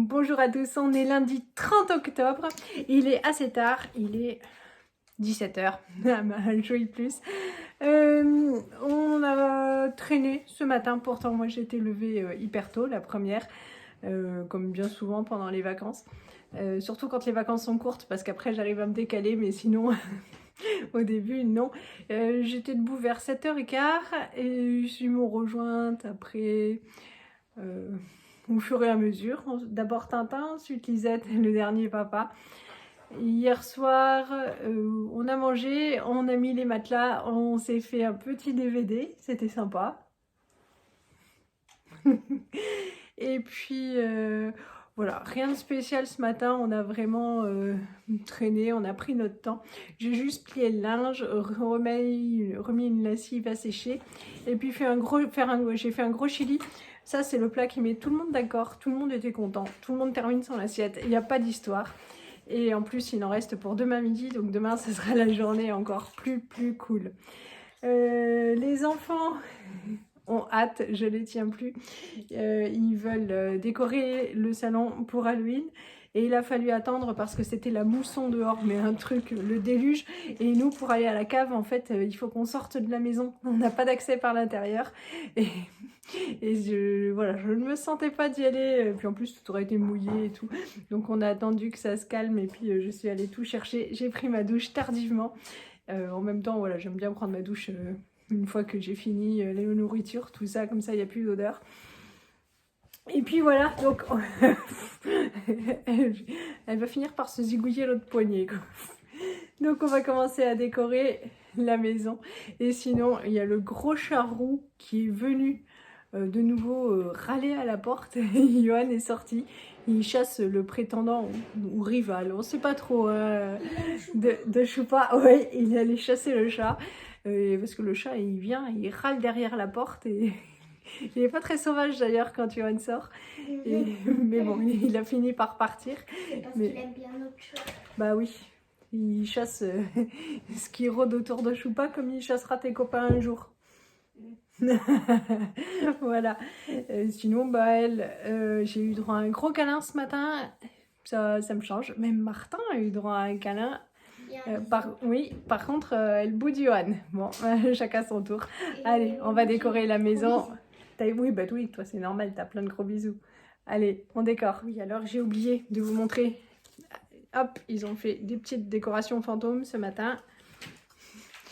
Bonjour à tous, on est lundi 30 octobre, il est assez tard, il est 17h, jouer plus. On a traîné ce matin, pourtant moi j'étais levée hyper tôt, la première, comme bien souvent pendant les vacances. Surtout quand les vacances sont courtes, parce qu'après j'arrive à me décaler, mais sinon au début non. J'étais debout vers 7h15 et ils m'ont rejointe après... au fur et à mesure. D'abord Tintin, ensuite Lisette, le dernier papa. Hier soir, on a mangé, on a mis les matelas, on s'est fait un petit DVD, c'était sympa. Et puis, voilà, rien de spécial ce matin, on a vraiment traîné, on a pris notre temps. J'ai juste plié le linge, remis une lessive à sécher, et puis j'ai fait un gros chili. Ça, c'est le plat qui met tout le monde d'accord, tout le monde était content, tout le monde termine son assiette, il n'y a pas d'histoire. Et en plus, il en reste pour demain midi, donc demain, ça sera la journée encore plus cool. Les enfants ont hâte, je les tiens plus. Ils veulent décorer le salon pour Halloween. Et il a fallu attendre parce que c'était la mousson dehors, mais un truc, le déluge. Et nous, pour aller à la cave, en fait, il faut qu'on sorte de la maison. On n'a pas d'accès par l'intérieur. Et voilà, je ne me sentais pas d'y aller. Puis en plus, tout aurait été mouillé et tout. Donc on a attendu que ça se calme. Et puis je suis allée tout chercher. J'ai pris ma douche tardivement. En même temps, voilà, j'aime bien prendre ma douche une fois que j'ai fini les nourritures, tout ça, comme ça, il n'y a plus d'odeur. Et puis voilà, donc elle va finir par se zigouiller l'autre poignet, quoi. Donc on va commencer à décorer la maison. Et sinon, il y a le gros charroux qui est venu de nouveau râler à la porte. Johan est sorti. Il chasse le prétendant ou rival, on sait pas trop, de Choupa. Ouais, il allait chasser le chat. Parce que le chat, il vient, il râle derrière la porte et... Il n'est pas très sauvage d'ailleurs quand Johan sort. Mais bon, il a fini par partir. C'est parce qu'il aime bien notre chat. Bah oui, il chasse ce qui rôde autour de Choupa comme il chassera tes copains un jour. Voilà. Sinon, bah elle, j'ai eu droit à un gros câlin ce matin. Ça me change. Même Martin a eu droit à un câlin. Par contre, elle boude Johan. Bon, chacun son tour. Allez, on va décorer la maison. Oui, bah oui, toi c'est normal, t'as plein de gros bisous. Allez, on décore. Oui, alors j'ai oublié de vous montrer. Hop, ils ont fait des petites décorations fantômes ce matin.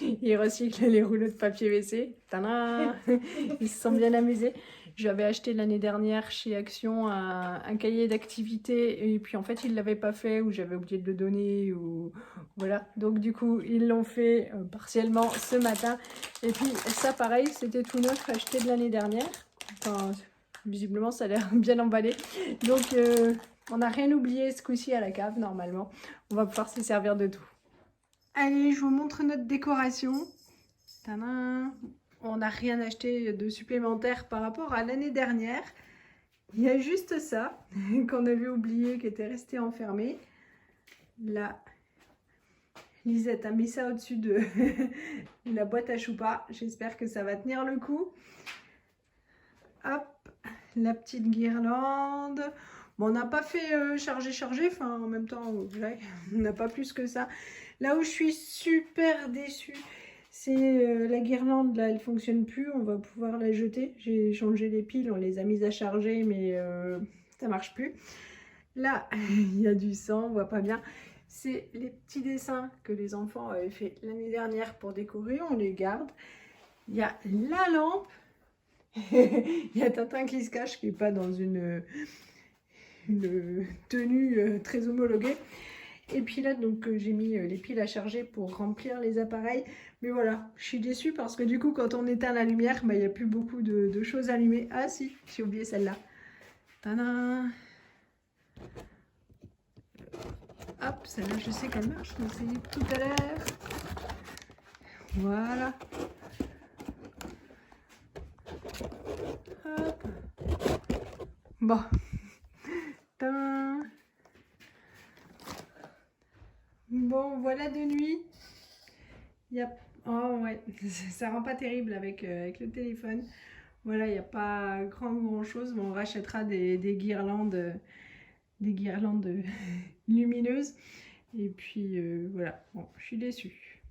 Ils recyclent les rouleaux de papier WC. Tadam! Ils se sont bien amusés. J'avais acheté l'année dernière chez Action un cahier d'activité et puis en fait ils ne l'avaient pas fait ou j'avais oublié de le donner ou voilà. Donc du coup ils l'ont fait partiellement ce matin. Et puis ça pareil, c'était tout neuf acheté de l'année dernière. Enfin, visiblement ça a l'air bien emballé. Donc on n'a rien oublié ce coup-ci à la cave normalement. On va pouvoir se servir de tout. Allez, je vous montre notre décoration. Tadam! On n'a rien acheté de supplémentaire par rapport à l'année dernière. Il y a juste ça qu'on avait oublié, qui était resté enfermé. Là, Lisette a mis ça au-dessus de la boîte à choupa. J'espère que ça va tenir le coup. Hop, la petite guirlande. Bon, on n'a pas fait charger, enfin en même temps, on n'a pas plus que ça. Là où je suis super déçue, c'est la guirlande, là, elle fonctionne plus, on va pouvoir la jeter. J'ai changé les piles, on les a mises à charger, mais ça marche plus. Là, il y a du sang, on voit pas bien. C'est les petits dessins que les enfants avaient fait l'année dernière pour décorer, on les garde. Il y a la lampe. Il y a Tintin qui se cache, qui n'est pas dans une tenue très homologuée. Et puis là, donc j'ai mis les piles à charger pour remplir les appareils. Mais voilà, je suis déçue parce que du coup, quand on éteint la lumière, bah, il n'y a plus beaucoup de choses allumées. Ah si, j'ai oublié celle-là. Tadam! Hop, celle-là, je sais qu'elle marche. Je l'ai essayé tout à l'heure. Voilà. Hop. Bon. Tadam! Bon, voilà de nuit. Il y a... Oh ouais, ça rend pas terrible avec le téléphone. Voilà, il n'y a pas grand chose, mais on rachètera des guirlandes des guirlandes lumineuses. Et puis voilà, bon, je suis déçue.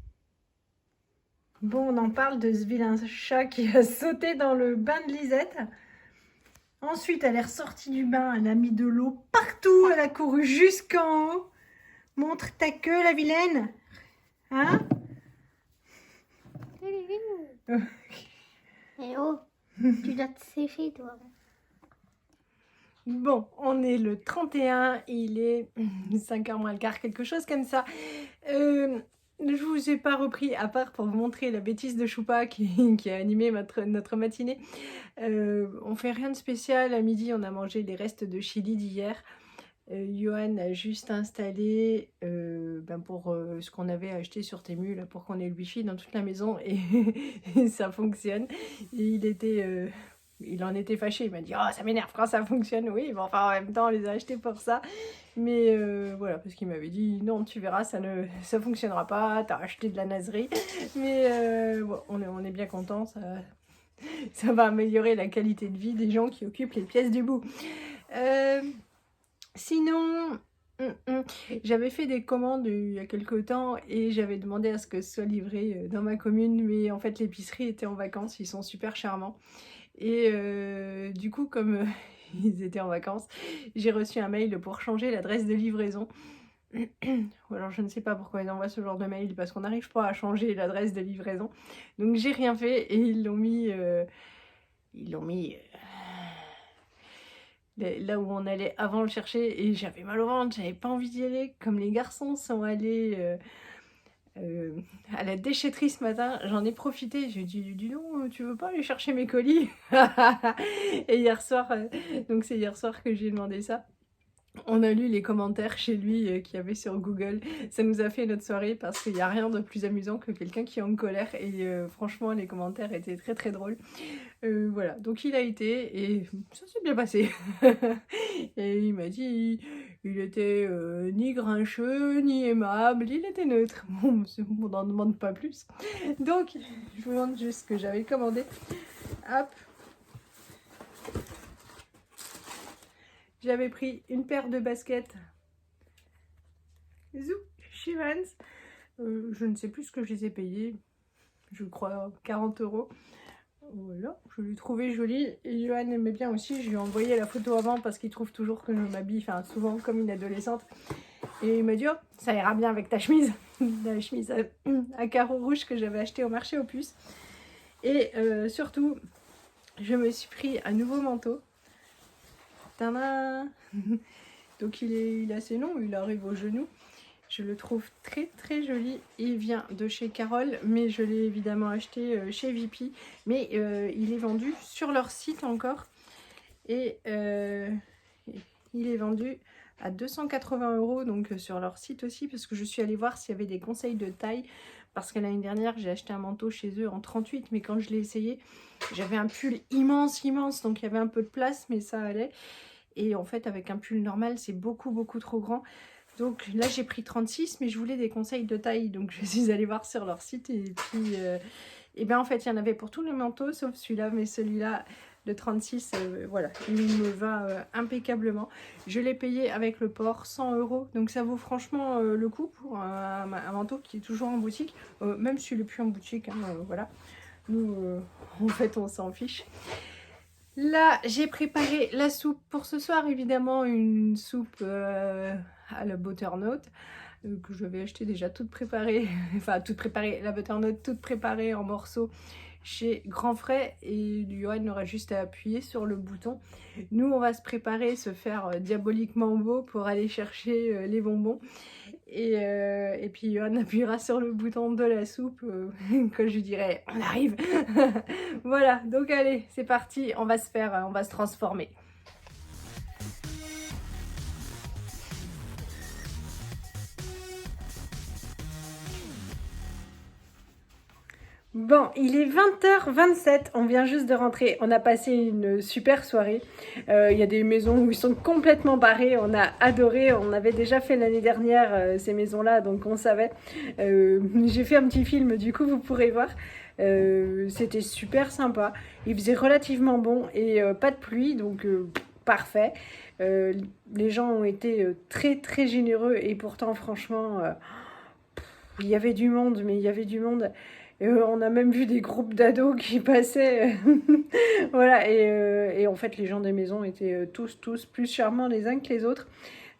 Bon, on en parle de ce vilain chat qui a sauté dans le bain de Lisette. Ensuite, elle est ressortie du bain, elle a mis de l'eau partout, elle a couru jusqu'en haut. Montre ta queue, la vilaine. Hein? Eh oh, tu dois te sécher, toi. Bon, on est le 31, il est 5h moins le quart, quelque chose comme ça. Je vous ai pas repris, à part pour vous montrer la bêtise de Choupa qui a animé notre matinée. On fait rien de spécial, à midi on a mangé les restes de chili d'hier. Johan a juste installé pour ce qu'on avait acheté sur Temu là, pour qu'on ait le wifi dans toute la maison et, et ça fonctionne. Et il en était fâché, il m'a dit « Oh, ça m'énerve quand ça fonctionne !» Oui, bon, enfin en même temps on les a achetés pour ça. Mais voilà, parce qu'il m'avait dit « Non, tu verras, ça fonctionnera pas, t'as acheté de la nazerie. » Mais bon, on est bien content, ça va améliorer la qualité de vie des gens qui occupent les pièces du bout. Sinon, j'avais fait des commandes il y a quelques temps et j'avais demandé à ce que ce soit livré dans ma commune, mais en fait l'épicerie était en vacances, ils sont super charmants. Et du coup, comme ils étaient en vacances, j'ai reçu un mail pour changer l'adresse de livraison. Ou alors je ne sais pas pourquoi ils envoient ce genre de mail, parce qu'on n'arrive pas à changer l'adresse de livraison. Donc j'ai rien fait et ils l'ont mis... là où on allait avant le chercher et j'avais mal au ventre, j'avais pas envie d'y aller. Comme les garçons sont allés à la déchetterie ce matin, j'en ai profité, j'ai dit dis donc, tu veux pas aller chercher mes colis? Et hier soir, donc c'est hier soir que j'ai demandé ça. On a lu les commentaires chez lui qu'il y avait sur Google. Ça nous a fait notre soirée parce qu'il n'y a rien de plus amusant que quelqu'un qui est en colère. Et franchement, les commentaires étaient très très drôles. Voilà, donc il a été et ça s'est bien passé. Et il m'a dit, il était ni grincheux, ni aimable, il était neutre. Bon, on n'en demande pas plus. Donc, je vous montre juste ce que j'avais commandé. Hop. J'avais pris une paire de baskets Zou chez Vans. Je ne sais plus ce que je les ai payés. Je crois 40 €. Voilà, je l'ai trouvé jolie. Et Johan aimait bien aussi. Je lui ai envoyé la photo avant parce qu'il trouve toujours que je m'habille, enfin souvent comme une adolescente. Et il m'a dit, oh, ça ira bien avec ta chemise. La chemise à carreaux rouges que j'avais achetée au marché aux puces. Et surtout, je me suis pris un nouveau manteau. Tadam. Donc il est assez long, il arrive au genou. Je le trouve très très joli. Il vient de chez Carole, mais je l'ai évidemment acheté chez VP. Mais il est vendu sur leur site encore. Et il est vendu à 280 €, donc sur leur site aussi, parce que je suis allée voir s'il y avait des conseils de taille. Parce que l'année dernière, j'ai acheté un manteau chez eux en 38, mais quand je l'ai essayé, j'avais un pull immense, donc il y avait un peu de place, mais ça allait. Et en fait, avec un pull normal, c'est beaucoup, beaucoup trop grand. Donc là, j'ai pris 36, mais je voulais des conseils de taille. Donc je suis allée voir sur leur site. Et puis, et bien en fait, il y en avait pour tous les manteaux, sauf celui-là. Mais celui-là, le 36, voilà, il me va impeccablement. Je l'ai payé avec le port 100 €. Donc ça vaut franchement le coup pour un manteau qui est toujours en boutique. Même s'il n'est plus en boutique, hein, voilà. Nous, en fait, on s'en fiche. Là, j'ai préparé la soupe pour ce soir, évidemment, une soupe à la butternut que je vais acheter déjà toute préparée, enfin toute préparée, la butternut toute préparée en morceaux chez Grand Frais, et Johan aura juste à appuyer sur le bouton. Nous, on va se préparer, se faire diaboliquement beau pour aller chercher les bonbons. Et puis Johan appuiera sur le bouton de la soupe quand je lui dirai on arrive. Voilà, donc allez, c'est parti, on va se transformer. Bon, il est 20h27, on vient juste de rentrer, on a passé une super soirée. Il y a des maisons où ils sont complètement barrés, on a adoré, on avait déjà fait l'année dernière ces maisons-là, donc on savait. J'ai fait un petit film, du coup vous pourrez voir. C'était super sympa, il faisait relativement bon et pas de pluie, donc parfait. Les gens ont été très très généreux et pourtant franchement il y avait du monde, mais il y avait du monde. On a même vu des groupes d'ados qui passaient. Voilà, et en fait les gens des maisons étaient tous plus charmants les uns que les autres.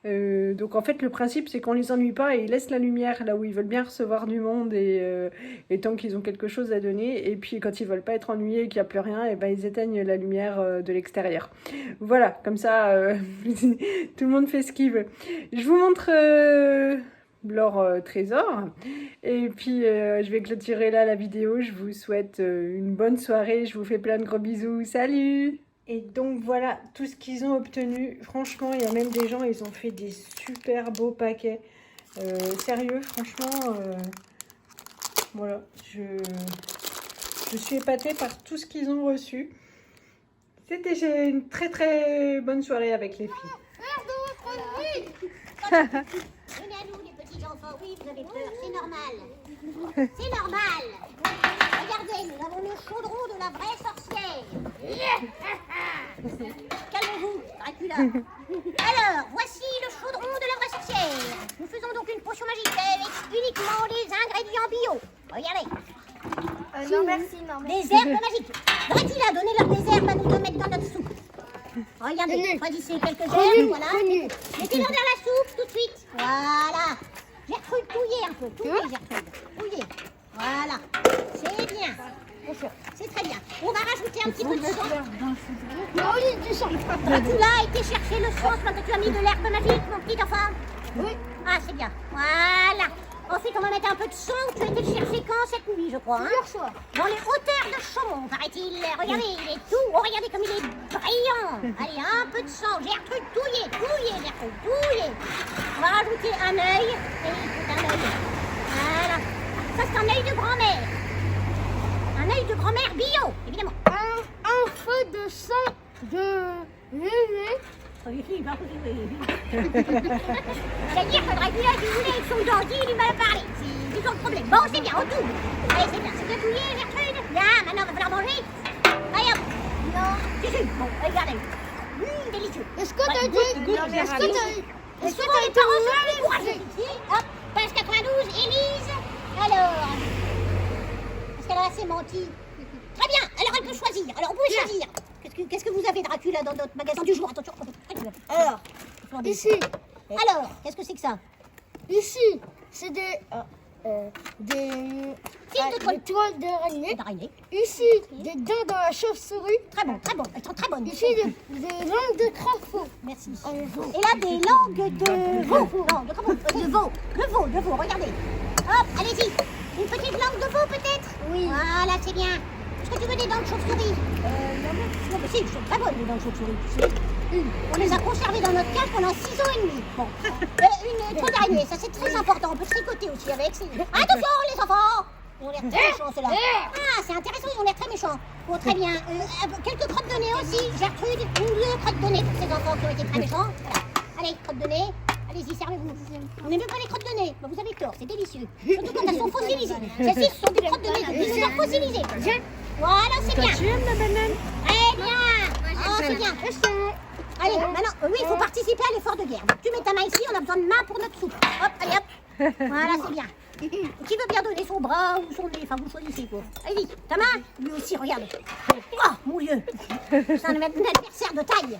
Donc en fait le principe c'est qu'on les ennuie pas et ils laissent la lumière là où ils veulent bien recevoir du monde et tant qu'ils ont quelque chose à donner, et puis quand ils veulent pas être ennuyés et qu'il n'y a plus rien, et ben ils éteignent la lumière de l'extérieur. Voilà, comme ça tout le monde fait ce qu'il veut. Je vous montre leur trésor et puis je vais clôturer là la vidéo. Je vous souhaite une bonne soirée, je vous fais plein de gros bisous, salut! Et donc voilà tout ce qu'ils ont obtenu. Franchement, il y a même des gens, ils ont fait des super beaux paquets. Sérieux, franchement, voilà, je suis épatée par tout ce qu'ils ont reçu. C'était une très très bonne soirée avec les filles. Venez à nous, les petits enfants. Oui, vous avez peur, c'est normal. C'est normal. Regardez, nous avons le chaudron de la vraie sorcière. Calmez-vous, Dracula. Alors, voici le chaudron de la vraie sorcière. Nous faisons donc une potion magique avec uniquement des ingrédients bio. Regardez. Non, merci, non, merci. Des herbes magiques. Dracula, donnez-leur des herbes à nous de mettre dans notre soupe. Regardez, choisissez quelques herbes, voilà. Mettez-leur dans la soupe tout de suite. Voilà. Gertrude, touillez un peu. Touillez, Gertrude. Touillez. Voilà. C'est bien. C'est très bien. On va rajouter un petit peu de sang. Oui, du sang. Dracula a été chercher le sang quand tu as mis de l'herbe magique, mon petit enfant. Oui. Ah, c'est bien. Voilà. Ensuite, on va mettre un peu de sang. Tu as été le chercher quand cette nuit, je crois. Plusieurs fois. Dans les hauteurs de Chaumont, paraît-il. Regardez, il est tout. Oh, regardez comme il est brillant. Allez, un peu de sang. Gertrude, touillez, Gertrude, touillez. On va rajouter un œil. Et écoute, un œil. Voilà. Ça, c'est un œil de grand-mère. Un œil de grand-mère bio, évidemment. Un feu de sang de bébé. C'est-à-dire que Dracula, si vous voulez, avec son dandy, il lui m'a parlé. C'est toujours le problème. Bon, c'est bien, on double. Allez, c'est bien. C'est bien touillé, Gertrude. Là, maintenant, il va falloir manger. Allez, hop. Non. Si, si. Bon, regardez. Délicieux. Est-ce que t'as été... Est-ce que t'as été Courageux. Hop, page 92, Élise. Alors, est-ce qu'elle a assez menti? Très bien, alors elle peut choisir. Alors, vous pouvez choisir. Qu'est-ce que vous avez, Dracula, dans notre magasin du jour? Attention. Alors, Ici. alors, qu'est-ce que c'est que ça? Ici, c'est des toiles d'araignée. D'araignée. Ici, des dents dans la chauve-souris. Très bon, elles sont très bonnes. Ici, des langues de crapaud. Merci. Et là, des langues de veau. Non, de comment? De veau, regardez. Hop, allez-y. Une petite langue de veau, peut-être? Oui. Voilà, c'est bien. Est-ce que tu veux des dents de chauve-souris? Non, mais si, elles sont très bonnes, les dents de chauve-souris. On les a conservées dans notre cage pendant 6 ans et demi. Bon. Une toile d'araignée, ça c'est très important. On peut tricoter aussi avec. Attention, les enfants! Ils ont l'air très méchants, ceux-là. Ah, c'est intéressant, ils ont l'air très méchants. Bon, très bien. Quelques crottes de nez aussi. Gertrude, une ou deux crottes de nez pour ces enfants qui ont été très méchants. Voilà. Allez, crottes de nez. Allez-y, servez-vous. On n'aime pas les crottes de nez. Bah, vous avez tort, c'est délicieux. Surtout quand elles sont fossilisées. Celles-ci, ce sont des crottes de nez de dinosaures fossilisés. Voilà, c'est bien. Tu aimes la banane? Très bien. Oh, c'est bien. Allez, maintenant, oui, il faut participer à l'effort de guerre. Tu mets ta main ici, on a besoin de main pour notre soupe. Hop, allez, hop. Voilà, c'est bien. Qui veut bien donner son bras ou son nez? Enfin, vous choisissez quoi. Allez-y, ta main. Lui aussi, regarde. Oh, mon Dieu. C'est un adversaire de taille.